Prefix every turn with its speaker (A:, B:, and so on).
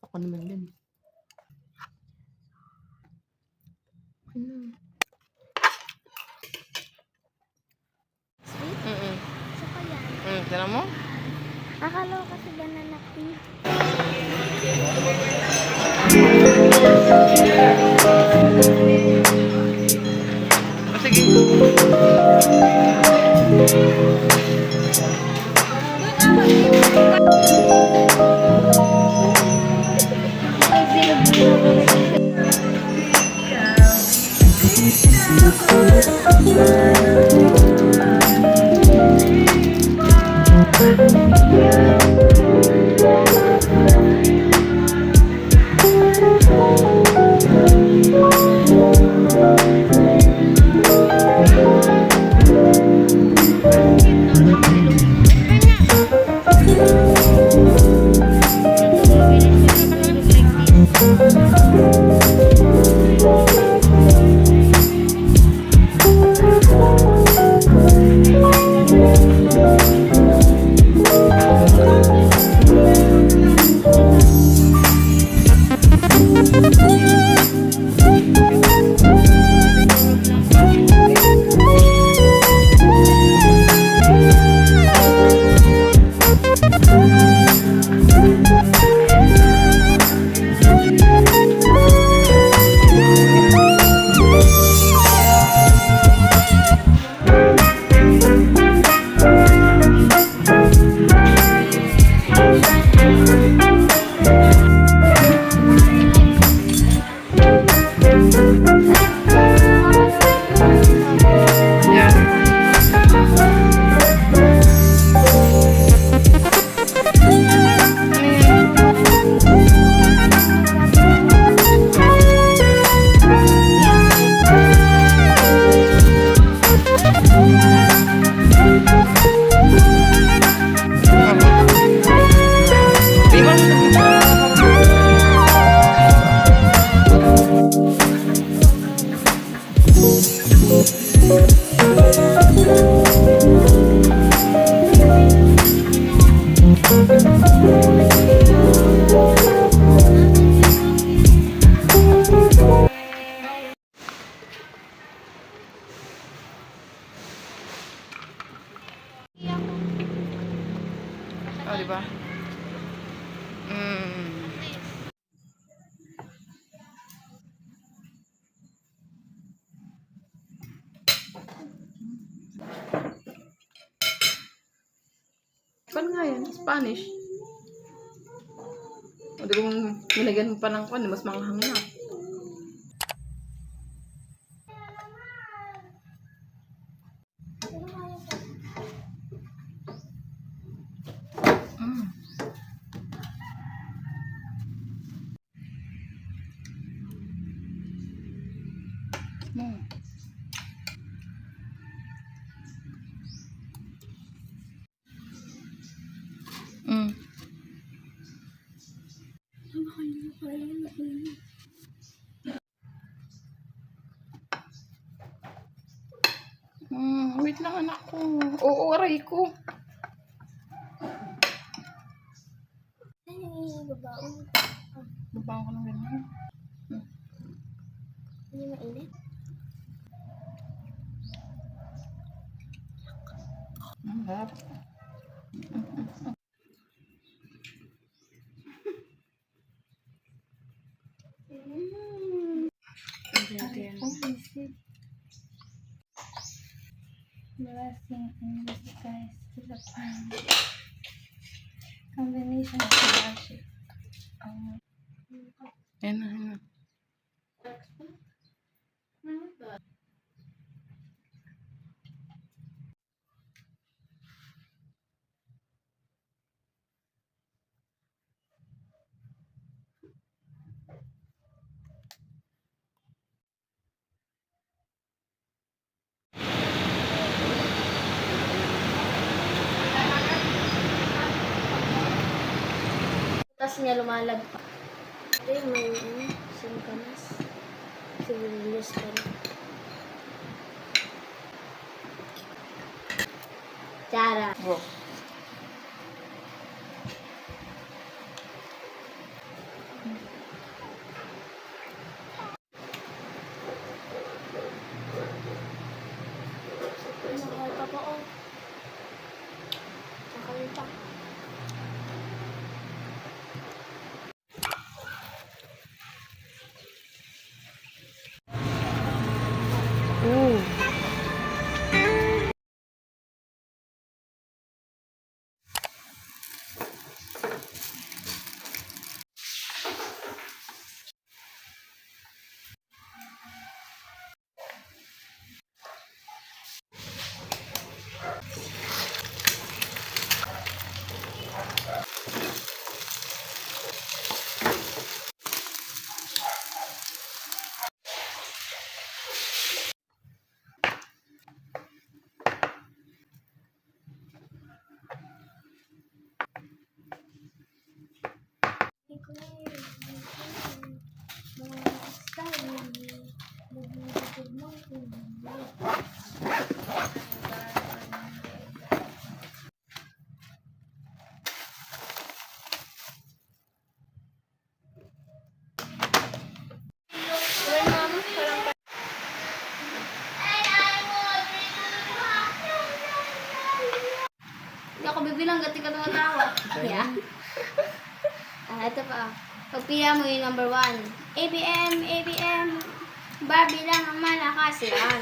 A: Ako naman din.
B: Sweet? Saka yan.
A: Tignan mo?
B: Akala ko kasi banana pea.
A: Sige. Oh, diba? Pan nga yan? Spanish. O, di kung nilagyan mo pa ng kwan, mas manghang na. Wait lang anak ko. Oo, aray ko.
B: Ay, babaon.
A: Babaw ko ng ganyan.
B: Hindi mainit.
A: Harap. Blessing in disguise to the plan. Combination of magic. Yan na.
B: Tapos niya lumalag pa. Ito yung may singkamas. Sigurilyos pa rin. Tara.
A: Go.
B: Mahal pa po, oh. Nakalita.
C: Hindi ako bibilang, gati ka tumatawa. Yeah. Ito pa. Pagpila mo yung number 1. ABM, ABM. Barbie lang ang malakas yan.